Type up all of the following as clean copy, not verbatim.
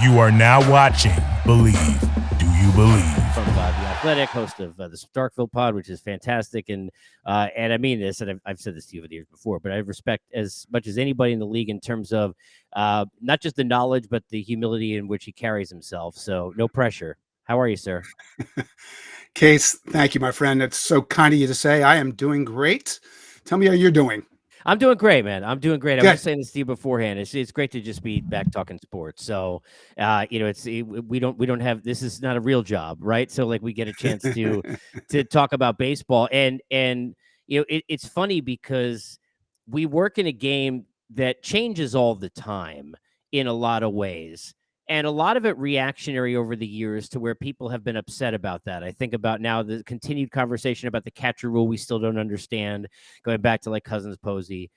You are now watching Believe. Do you believe? From The Athletic, host of the Starkville Pod, which is fantastic. And I mean this, and I've said this to you over the years before, but I respect as much as anybody in the league in terms of not just the knowledge, but the humility in which he carries himself. So no pressure. How are you, sir? Case, thank you, my friend. It's so kind of you to say. I am doing great. Tell me how you're doing. I'm doing great, man. I'm doing great. Good. I was saying this to you beforehand. It's great to just be back talking sports. So, we don't have, this is not a real job, right? So like we get a chance to talk about baseball, and it's funny because we work in a game that changes all the time in a lot of ways. And a lot of it reactionary over the years to where people have been upset about that. I think about now the continued conversation about the catcher rule we still don't understand, going back to like Cousins Posey.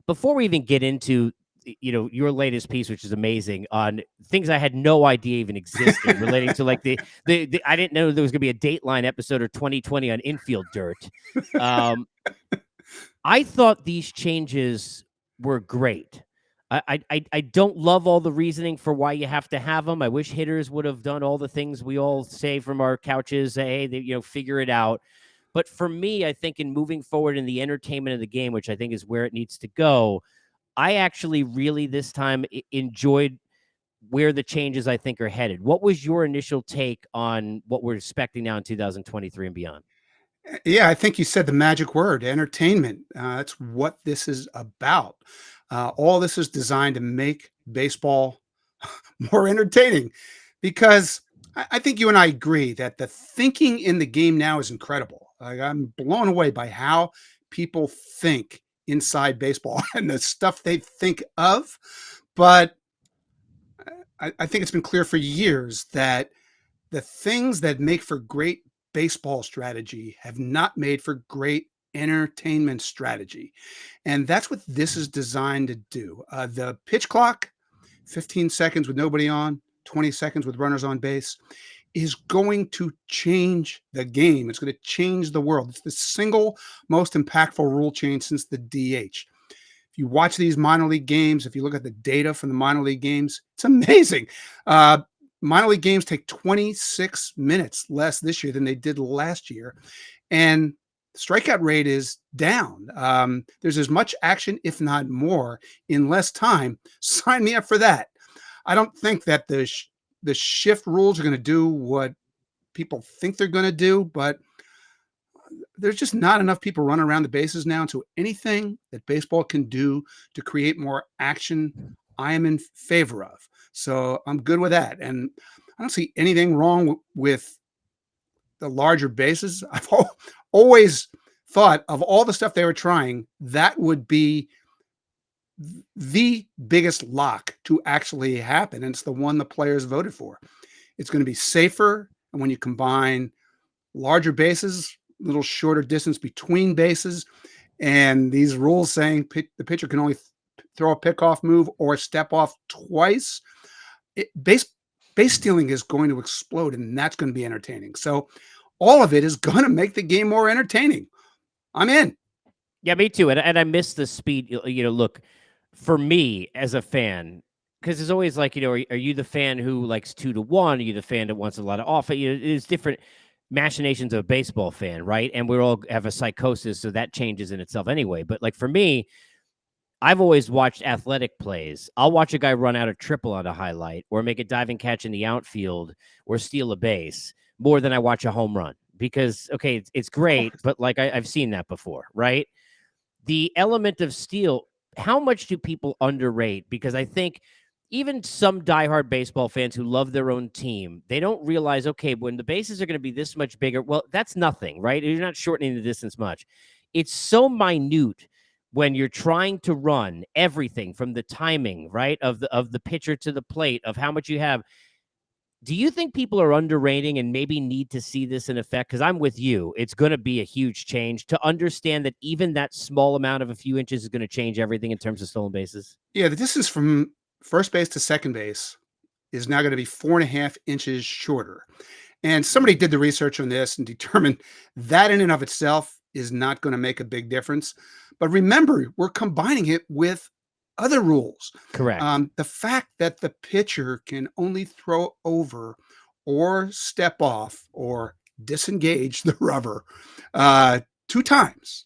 Before we even get into your latest piece, which is amazing, on things I had no idea even existed relating to like the I didn't know there was going to be a Dateline episode or 2020 on infield dirt. I thought these changes were great. I don't love all the reasoning for why you have to have them. I wish hitters would have done all the things we all say from our couches. Hey, figure it out. But for me, I think in moving forward in the entertainment of the game, which I think is where it needs to go, I actually really this time enjoyed where the changes I think are headed. What was your initial take on what we're expecting now in 2023 and beyond? Yeah, I think you said the magic word, entertainment. That's what this is about. All this is designed to make baseball more entertaining, because I think you and I agree that the thinking in the game now is incredible. I'm blown away by how people think inside baseball and the stuff they think of. But I think it's been clear for years that the things that make for great baseball strategy have not made for great entertainment strategy. And that's what this is designed to do. The pitch clock, 15 seconds with nobody on, 20 seconds with runners on base, is going to change the game. It's going to change the world. It's the single most impactful rule change since the DH. If you watch these minor league games, if you look at the data from the minor league games, it's amazing. Minor league games take 26 minutes less this year than they did last year. And strikeout rate is down. There's as much action, if not more, in less time. Sign me up for that. I don't think that the shift rules are going to do what people think they're going to do, but there's just not enough people running around the bases now. So anything that baseball can do to create more action, I am in favor of. So I'm good with that. And I don't see anything wrong with the larger bases. I've always thought of all the stuff they were trying, that would be the biggest lock to actually happen. And it's the one the players voted for. It's going to be safer. And when you combine larger bases, a little shorter distance between bases, and these rules saying the pitcher can only throw a pickoff move or step off twice, base stealing is going to explode, and that's going to be entertaining. So all of it is going to make the game more entertaining. I'm in. Yeah, me too. And I miss the speed. Look, for me as a fan, because it's always like, are you the fan who likes 2-1? Are you the fan that wants a lot of off? It's different machinations of a baseball fan, right? And we all have a psychosis, so that changes in itself anyway. But like for me, I've always watched athletic plays. I'll watch a guy run out a triple on a highlight or make a diving catch in the outfield or steal a base more than I watch a home run, because, okay, it's great, but like I've seen that before, right? The element of steal, how much do people underrate? Because I think even some diehard baseball fans who love their own team, they don't realize, okay, when the bases are going to be this much bigger, well, that's nothing, right? You're not shortening the distance much. It's so minute when you're trying to run everything from the timing, right, of the pitcher to the plate, of how much you have. Do you think people are underrating and maybe need to see this in effect? Because I'm with you. It's going to be a huge change to understand that even that small amount of a few inches is going to change everything in terms of stolen bases. Yeah, the distance from first base to second base is now going to be 4.5 inches shorter. And somebody did the research on this and determined that in and of itself is not going to make a big difference. But remember, we're combining it with other rules. Correct. The fact that the pitcher can only throw over or step off or disengage the rubber 2 times.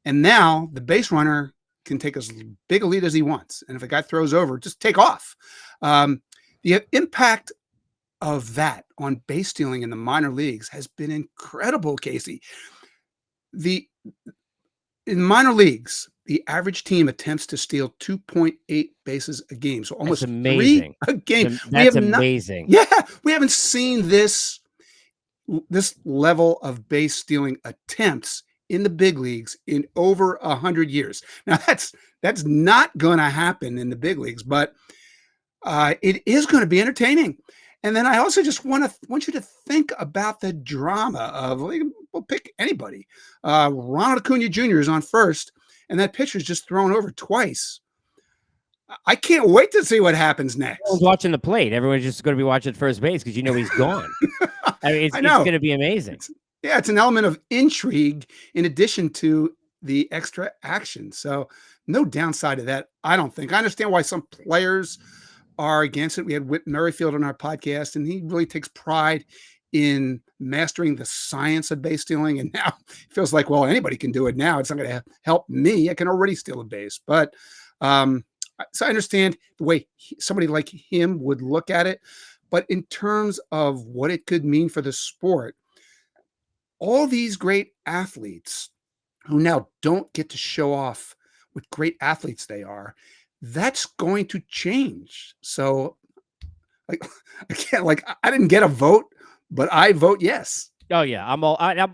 And now the base runner can take as big a lead as he wants. And if a guy throws over, just take off. Um, the impact of that on base stealing in the minor leagues has been incredible, Casey. The In minor leagues, the average team attempts to steal 2.8 bases a game, so That's almost 3 amazing. a game. We That's have not amazing. Yeah, we haven't seen this level of base stealing attempts in the big leagues in over 100 years. Now that's not gonna happen in the big leagues, but it is gonna be entertaining. And then I also just want you to think about the drama of, like, we'll pick anybody. Ronald Acuna Jr. is on first, and that pitcher's just thrown over twice. I can't wait to see what happens Everyone's next. watching the plate. Everyone's just going to be watching first base because he's gone. I mean, it's I know. going to be amazing. It's an element of intrigue in addition to the extra action. So no downside to that, I don't think. I understand why some players are against it. We had Whit Merrifield on our podcast, and he really takes pride in mastering the science of base stealing. And now it feels like, well, anybody can do it now. It's not going to help me. I can already steal a base. But so I understand the way somebody like him would look at it. But in terms of what it could mean for the sport, all these great athletes who now don't get to show off what great athletes they are, that's going to change. So, like, I didn't get a vote, but I vote yes. Oh yeah, I'm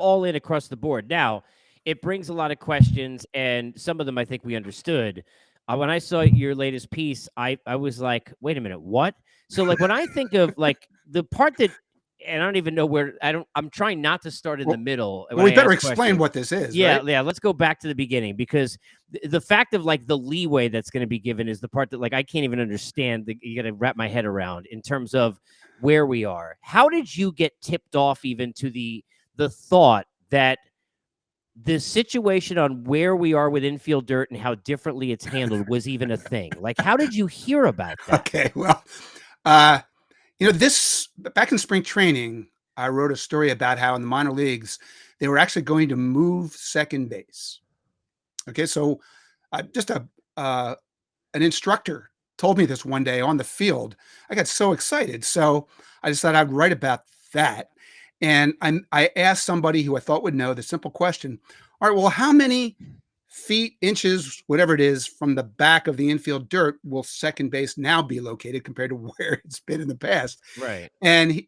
all in across the board. Now, it brings a lot of questions, and some of them I think we understood. When I saw your latest piece, I was like, wait a minute, what? So like when I think of like the part that, and I don't even know where I'm trying not to start in the middle. Well, we better explain what this is. Yeah, right? yeah. Let's go back to the beginning, because the fact of like the leeway that's going to be given is the part that like I can't even understand. You got to wrap my head around in terms of where we are. How did you get tipped off even to the thought that the situation on where we are with infield dirt and how differently it's handled was even a thing? Like, how did you hear about that? Okay, well, this back in spring training, I wrote a story about how in the minor leagues they were actually going to move second base. Okay, so just an instructor told me this one day on the field. I got so excited, so I decided I'd write about that. And I asked somebody who I thought would know the simple question: all right, well, how many feet, inches, whatever it is, from the back of the infield dirt will second base now be located compared to where it's been in the past? Right. And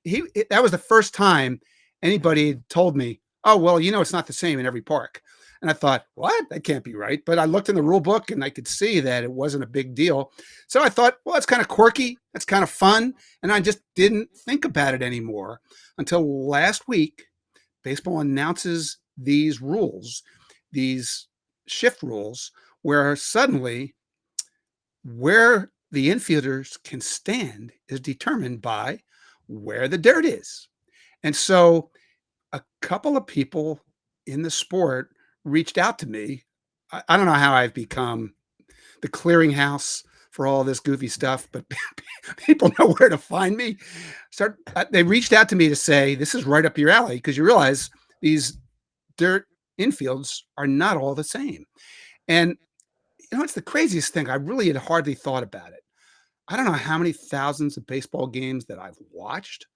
that was the first time anybody told me, oh, well, it's not the same in every park. And I thought, what? That can't be right. But I looked in the rule book and I could see that it wasn't a big deal. So I thought, well, that's kind of quirky. That's kind of fun. And I just didn't think about it anymore until last week. Baseball announces these rules, these shift rules, where suddenly where the infielders can stand is determined by where the dirt is. And so a couple of people in the sport reached out to me. I don't know how I've become the clearinghouse for all this goofy stuff, but people know where to find me. They reached out to me to say, this is right up your alley, because you realize these dirt infields are not all the same. And it's the craziest thing. I really had hardly thought about it. I don't know how many thousands of baseball games that I've watched.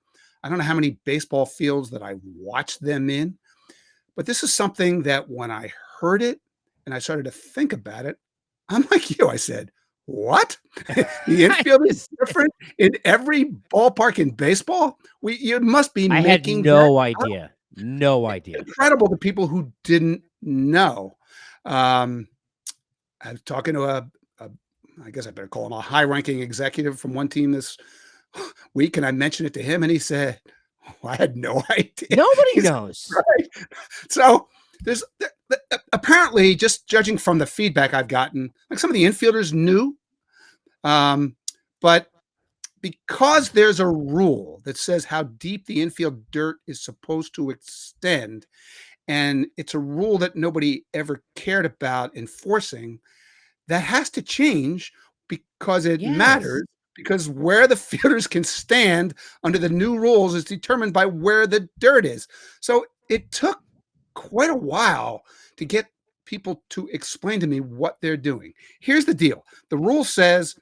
I don't know how many baseball fields that I watched them in. But this is something that when I heard it and I started to think about it, I'm like you. I said, what? The infield is different in every ballpark in baseball? You must be making I had no idea. No idea. Incredible to people who didn't know. I was talking to I guess I better call him a high-ranking executive from one team this week, and I mentioned it to him, and he said, I had no idea. Nobody knows. Right. So there's apparently, just judging from the feedback I've gotten, like some of the infielders knew, but because there's a rule that says how deep the infield dirt is supposed to extend, and it's a rule that nobody ever cared about enforcing, that has to change because it Yes. matters, because where the fielders can stand under the new rules is determined by where the dirt is. So it took quite a while to get people to explain to me what they're doing. Here's the deal. The rule says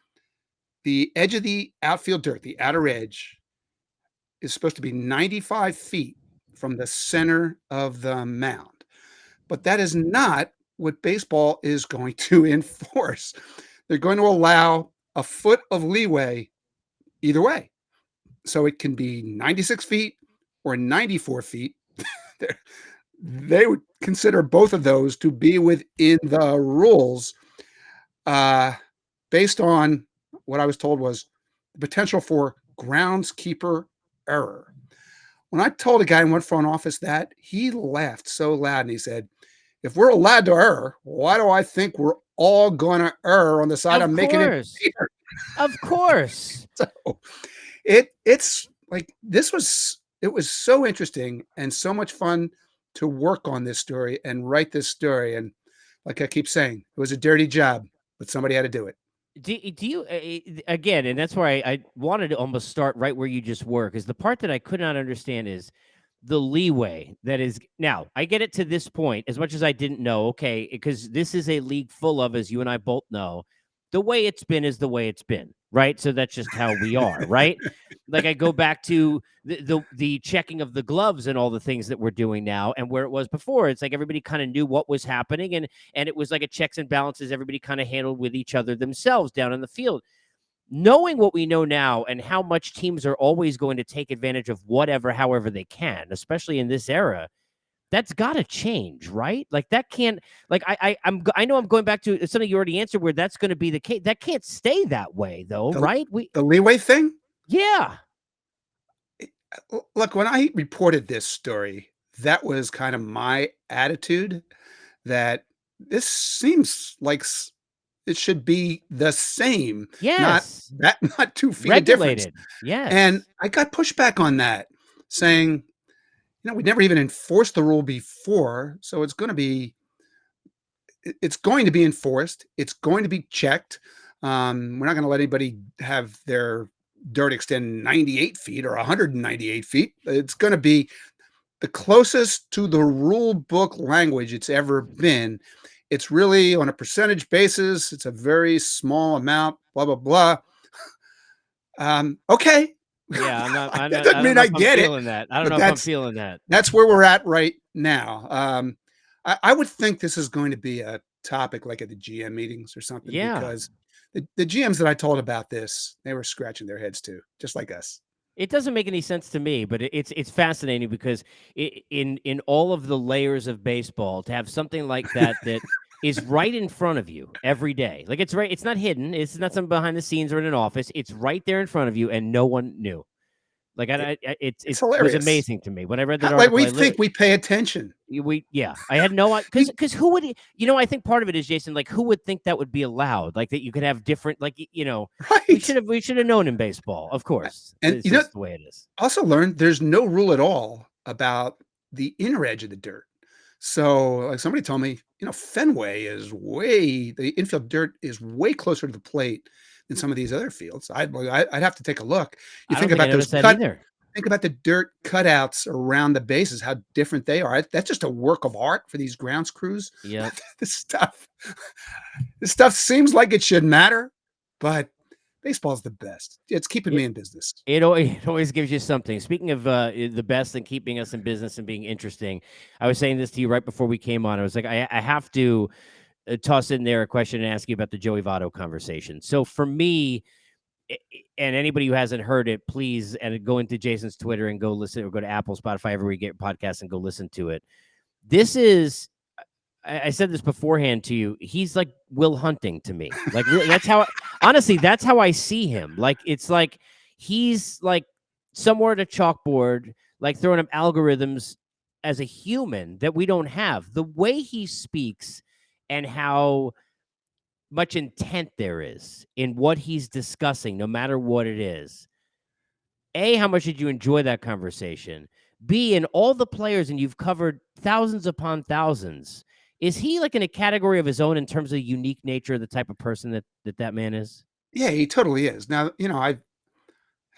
the edge of the outfield dirt, the outer edge, is supposed to be 95 feet from the center of the mound. But that is not what baseball is going to enforce. They're going to allow a foot of leeway either way. So it can be 96 feet or 94 feet. They would consider both of those to be within the rules, uh, based on what I was told was the potential for groundskeeper error. When I told a guy in one front office that, he laughed so loud and he said, if we're allowed to err, why do I think we're all going to err on the side of Of making it course. fair? Of course. So it's like it was so interesting and so much fun to work on this story and write this story. And like I keep saying, it was a dirty job, but somebody had to do it. Do you again? And that's where I wanted to almost start right where you just were, because the part that I could not understand is the leeway that is now. I get it to this point as much as I didn't know. Okay, because this is a league full of, as you and I both know, the way it's been is the way it's been, right? So that's just how we are, right? Like I go back to the checking of the gloves and all the things that we're doing now, and where it was before. It's like everybody kind of knew what was happening, and it was like a checks and balances. Everybody kind of handled with each other themselves down in the field. Knowing what we know now and how much teams are always going to take advantage of whatever, however they can, especially in this era, that's got to change, right? Like that can't. Like I know I'm going back to something you already answered, where that's going to be the case. That can't stay that way, though, The, right? the leeway thing. Yeah. Look, when I reported this story, that was kind of my attitude, that this seems like it should be the same, not Yes. not 2 feet of difference. Regulated. Yes. And I got pushback on that, saying, we never even enforced the rule before, so it's going to be enforced. It's going to be checked. We're not going to let anybody have their dirt extend 98 feet or 198 feet. It's going to be the closest to the rule book language it's ever been. It's really on a percentage basis. It's a very small amount, blah, blah, blah. Okay. Yeah, I'm That not. doesn't I don't mean know I if I'm get it, feeling that. I don't but know if I'm feeling that. that's where we're at right now. I would think this is going to be a topic like at the GM meetings or something, Yeah. because the GMs that I told about this, they were scratching their heads too, just like us. It doesn't make any sense to me, but it's fascinating because in all of the layers of baseball, to have something like that is right in front of you every day. Like it's right. It's not hidden. It's not something behind the scenes or in an office. It's right there in front of you, and no one knew. Like It's it was hilarious. amazing to me when I read that Like article. we think we pay attention. I had no, because who would, I think part of it is, Jason, like who would think that would be allowed, like that you could have different, like Right. we should have known in baseball, of course. And It's just the way it is. also learned there's no rule at all about the inner edge of the dirt. So, like somebody told me, Fenway the infield dirt is way closer to the plate than some of these other fields. I'd have to take a look. You I don't think think I about those noticed that either. think about the dirt cutouts around the bases, how different they are. That's just a work of art for these grounds crews. Yeah. this stuff, this stuff seems like it should matter, but baseball's the best. It's keeping me in business. It always gives you something. Speaking of the best and keeping us in business and being interesting, I was saying this to you right before we came on. I was like, I have to toss in there a question and ask you about the Joey Votto conversation. So for me, and anybody who hasn't heard it, please, and go into Jason's Twitter and go listen, or go to Apple, Spotify, everywhere you get podcasts, and go listen to it. This is, I said this beforehand to you. He's like Will Hunting to me. Like that's how, honestly, that's how I see him. Like it's like he's like somewhere at a chalkboard, like throwing up algorithms as a human that we don't have. The way he speaks and how much intent there is in what he's discussing, no matter what it is. A, how much did you enjoy that conversation? B, in all the players, and you've covered thousands upon thousands, Is he like in a category of his own in terms of the unique nature of the type of person that man is? Yeah, he totally is. Now,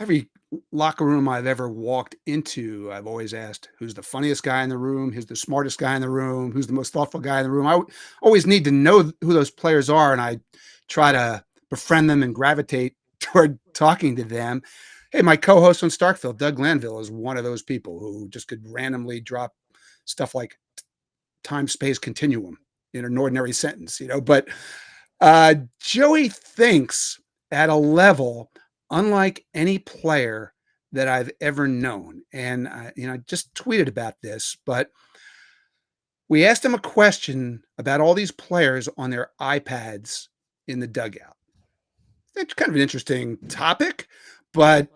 every locker room I've ever walked into, I've always asked who's the funniest guy in the room, who's the smartest guy in the room, who's the most thoughtful guy in the room. Always need to know who those players are, and I try to befriend them and gravitate toward talking to them. Hey, my co-host on Starkville, Doug Glanville, is one of those people who just could randomly drop stuff like time space continuum in an ordinary sentence, but Joey thinks at a level unlike any player that I've ever known. And I just tweeted about this, but we asked him a question about all these players on their iPads in the dugout. It's kind of an interesting topic, but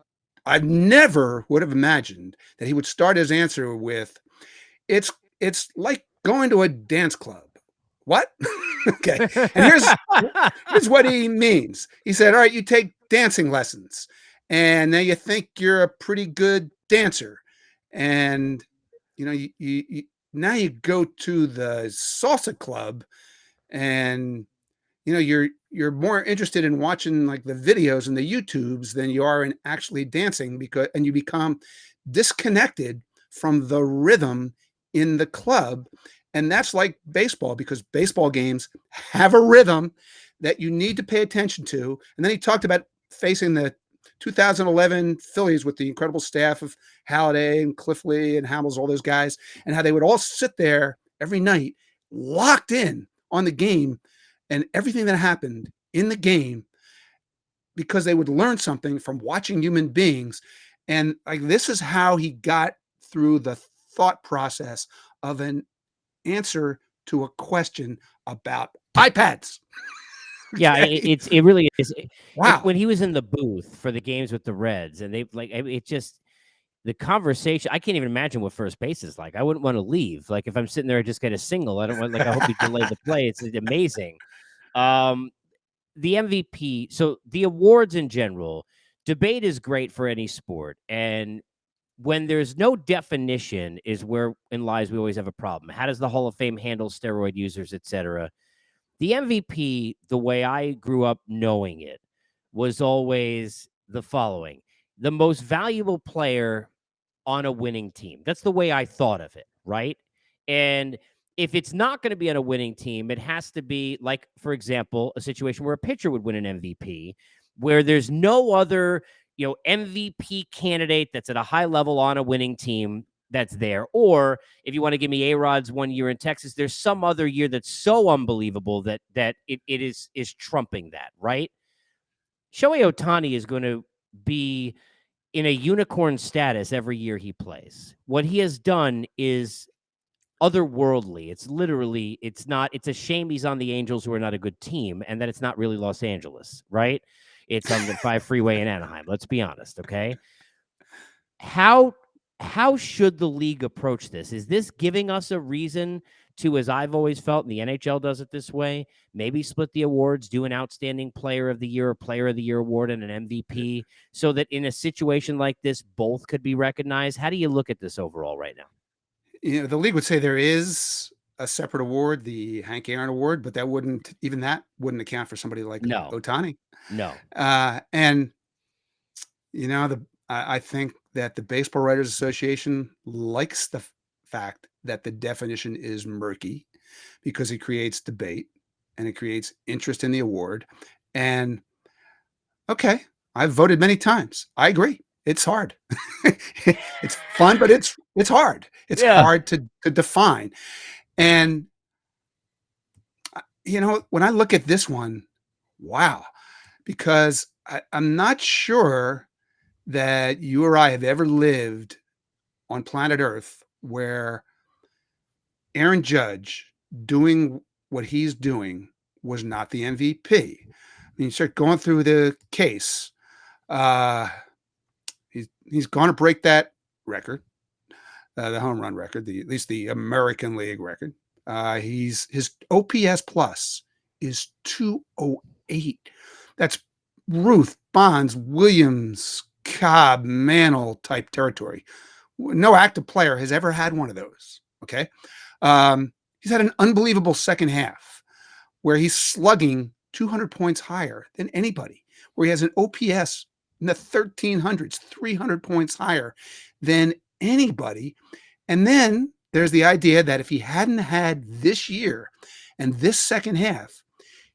I never would have imagined that he would start his answer with, it's like going to a dance club. What? Okay. And here's what he means. He said, all right, you take dancing lessons and now you think you're a pretty good dancer. And, you now you go to the salsa club and, you're more interested in watching like the videos and the YouTubes than you are in actually dancing and you become disconnected from the rhythm in the club. And that's like baseball, because baseball games have a rhythm that you need to pay attention to. And then he talked about facing the 2011 Phillies with the incredible staff of Halladay and Cliff Lee and Hamels, all those guys, and how they would all sit there every night locked in on the game and everything that happened in the game, because they would learn something from watching human beings. And like, this is how he got through the thought process of an answer to a question about iPads. Yeah, it really is. Wow. When he was in the booth for the games with the Reds, and the conversation, I can't even imagine what first base is like. I wouldn't want to leave. Like, if I'm sitting there, I just get a single. I don't want, I hope you delay the play. It's amazing. The MVP, so the awards in general, debate is great for any sport. And when there's no definition is where in lies we always have a problem. How does the Hall of Fame handle steroid users, et cetera? The MVP, the way I grew up knowing it, was always the following: the most valuable player on a winning team. That's the way I thought of it, right? And if it's not going to be on a winning team, it has to be like, for example, a situation where a pitcher would win an MVP, where there's no other, MVP candidate that's at a high level on a winning team that's there. Or if you want to give me A-Rod's 1 year in Texas, there's some other year that's so unbelievable that it is trumping that, right? Shohei Ohtani is going to be in a unicorn status every year he plays. What he has done is otherworldly. It's a shame he's on the Angels, who are not a good team, and that it's not really Los Angeles, right? It's on the 5 freeway in Anaheim. Let's be honest, okay? How should the league approach this? Is this giving us a reason to, as I've always felt, and the NHL does it this way, maybe split the awards, do an outstanding player of the year or player of the year award and an MVP, so that in a situation like this, both could be recognized? How do you look at this overall right now? The league would say there is a separate award, the Hank Aaron Award, but that wouldn't account for somebody like Ohtani. No. And I think that the Baseball Writers Association likes the fact that the definition is murky, because it creates debate and it creates interest in the award. And okay, I've voted many times. I agree. It's hard. It's fun, but it's hard. It's hard to define. And when I look at this one, wow, because I'm not sure that you or I have ever lived on planet Earth where Aaron Judge doing what he's doing was not the MVP. I mean, you start going through the case. He's going to break that record, the home run record, at least the American League record. His OPS plus is 208. That's Ruth, Bonds, Williams, Cobb, Mantle type territory. No active player has ever had one of those. Okay. He's had an unbelievable second half where he's slugging 200 points higher than anybody, where he has an OPS in the 1300s, 300 points higher than anybody. And then there's the idea that if he hadn't had this year and this second half,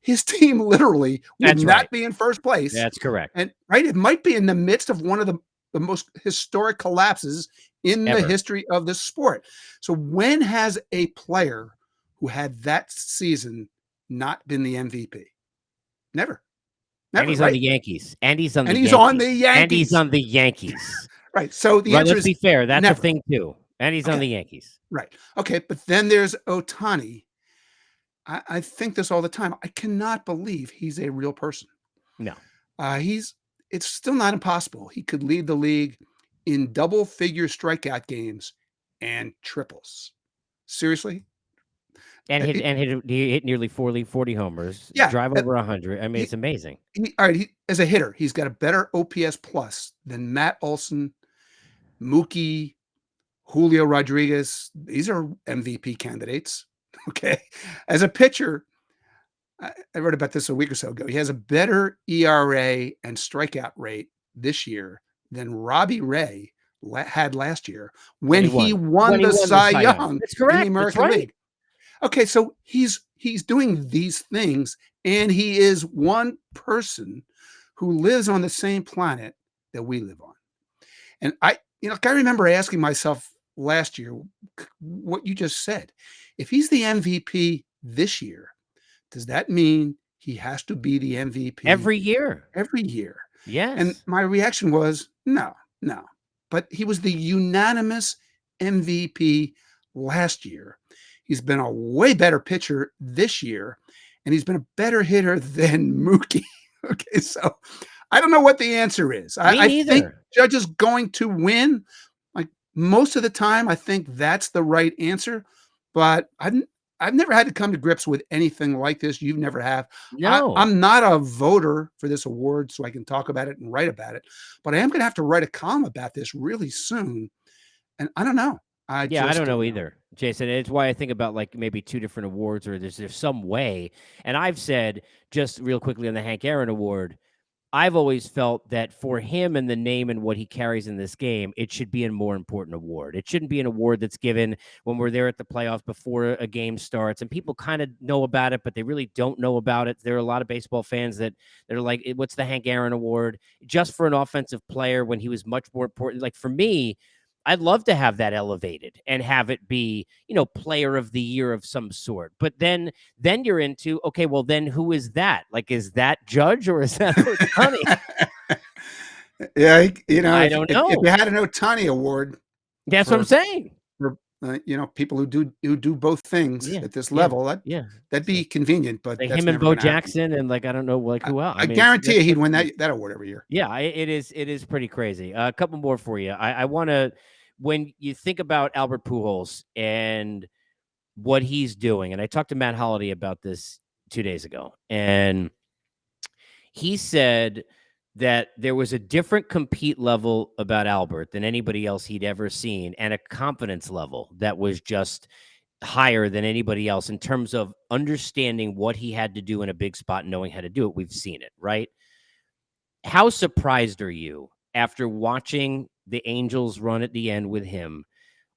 his team literally would That's not right. be in first place. That's correct. And right, it might be in the midst of one of the most historic collapses in the Ever. history of this sport. So when has a player who had that season not been the MVP? Never. Never, And he's on right? the Yankees. And he's on the And he's Yankees. on the And he's Yankees. on the Yankees. Right. So the Right, answer let's is be fair. That's a never. thing too. And he's on Okay. the Yankees. Right. Okay. But then there's Ohtani. I think this all the time. I cannot believe he's a real person. No. It's still not impossible. He could lead the league in double-figure strikeout games and triples. Seriously? And It- he hit nearly 40 homers. Yeah, Drive over 100. I mean, he- it's amazing. all right, as a hitter, he's got a better OPS plus than Matt Olson, Mookie, Julio Rodriguez. These are MVP candidates. Okay. As a pitcher, I wrote about this a week or so ago. He has a better ERA and strikeout rate this year than Robbie Ray had last year when he won the Cy Young That's in correct. the American That's right. League. Okay, so he's doing these things, and he is one person who lives on the same planet that we live on. And I remember asking myself last year what you just said. If he's the MVP this year, does that mean he has to be the MVP Every year. every year? Yes. And my reaction was no. But he was the unanimous MVP last year. He's been a way better pitcher this year, and he's been a better hitter than Mookie. Okay, so I don't know what the answer is. I think Judge is going to win. Like most of the time, I think that's the right answer. But I've never had to come to grips with anything like this. You never have. No. I'm not a voter for this award, so I can talk about it and write about it. But I am going to have to write a column about this really soon. And I don't know. I don't know either, Jason. It's why I think about like maybe two different awards, or there's some way. And I've said, just real quickly on the Hank Aaron Award, I've always felt that for him and the name and what he carries in this game, it should be a more important award. It shouldn't be an award that's given when we're there at the playoffs before a game starts, and people kind of know about it, but they really don't know about it. There are a lot of baseball fans that are like, what's the Hank Aaron Award? Just for an offensive player when he was much more important. Like for me, I'd love to have that elevated and have it be, player of the year of some sort. But then you're into, okay, well, then who is that? Like, is that Judge or is that Ohtani? Yeah, I don't know. If you had an Ohtani award, that's what I'm saying. For people who do both things at this level, that'd be convenient. But like that's him and Bo Jackson, and like I don't know, like who else. I guarantee you, he'd win that award every year. Yeah, it is pretty crazy. A couple more for you. I want to, when you think about Albert Pujols and what he's doing, and I talked to Matt Holliday about this 2 days ago, and he said that there was a different compete level about Albert than anybody else he'd ever seen, and a confidence level that was just higher than anybody else in terms of understanding what he had to do in a big spot and knowing how to do it. We've seen it, right? How surprised are you after watching the Angels run at the end with him?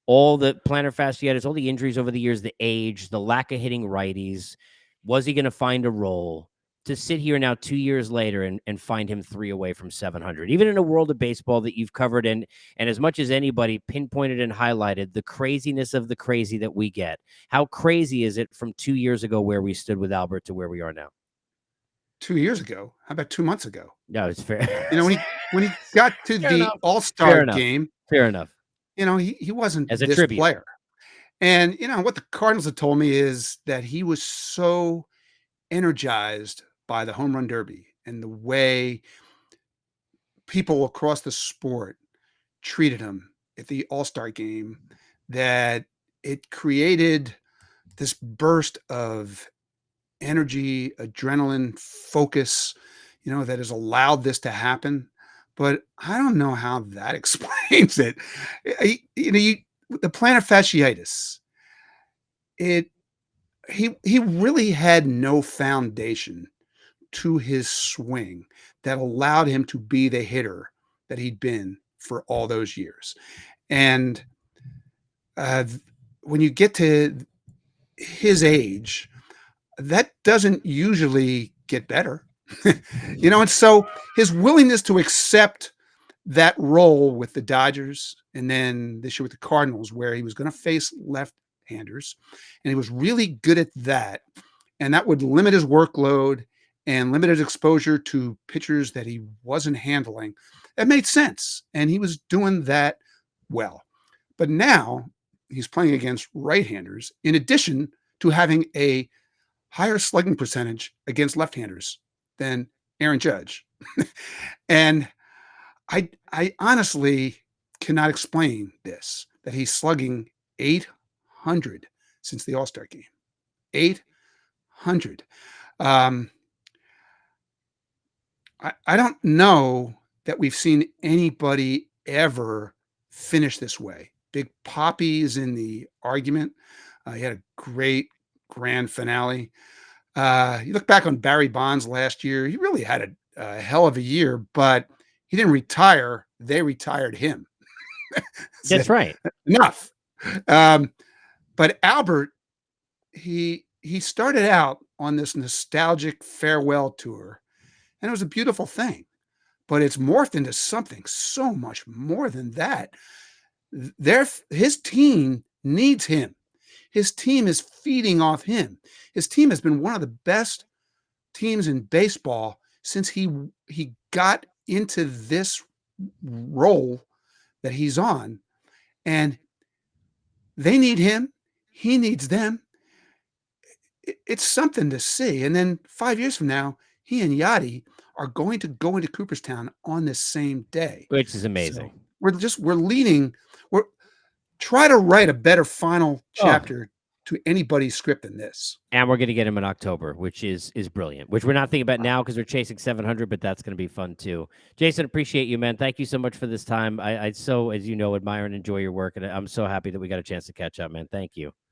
All the plantar fasciitis, all the injuries over the years, the age, the lack of hitting righties. Was he going to find a role? To sit here now 2 years later and find him 3 away from 700, even in a world of baseball that you've covered and as much as anybody pinpointed and highlighted the craziness of the crazy that we get. How crazy is it from 2 years ago where we stood with Albert to where we are now? 2 years ago? How about 2 months ago? No, it's fair. When he got to the All-Star game, fair enough. He wasn't as a this tribute player. And what the Cardinals have told me is that he was so energized by the home run derby and the way people across the sport treated him at the All-Star game, that it created this burst of energy, adrenaline, focus, that has allowed this to happen. But I don't know how that explains it. The plantar fasciitis, it he really had no foundation to his swing that allowed him to be the hitter that he'd been for all those years. And th when you get to his age, that doesn't usually get better. And so his willingness to accept that role with the Dodgers and then this year with the Cardinals, where he was going to face left-handers, and he was really good at that, and that would limit his workload and limit his exposure to pitchers that he wasn't handling. It made sense, and he was doing that well. But now he's playing against right-handers in addition to having a higher slugging percentage against left-handers than Aaron Judge. And I honestly cannot explain this, that he's slugging 800 since the All-Star game. 800. Um, I don't know that we've seen anybody ever finish this way. Big Papi is in the argument. He had a great grand finale. You look back on Barry Bonds last year, he really had a hell of a year, but he didn't retire. They retired him. That's right. Enough. But Albert, he started out on this nostalgic farewell tour, and it was a beautiful thing. But it's morphed into something so much more than that. His team needs him. His team is feeding off him. His team has been one of the best teams in baseball since he got into this role that he's on, and they need him. He needs them. It's something to see. And then 5 years from now, he and Yachty are going to go into Cooperstown on the same day, which is amazing. So we're leading. Try to write a better final chapter to anybody's script than this. And we're going to get him in October, which is brilliant, which we're not thinking about now because we're chasing 700, but that's going to be fun too. Jayson, appreciate you, man. Thank you so much for this time. I so, as you know, admire and enjoy your work, and I'm so happy that we got a chance to catch up, man. Thank you.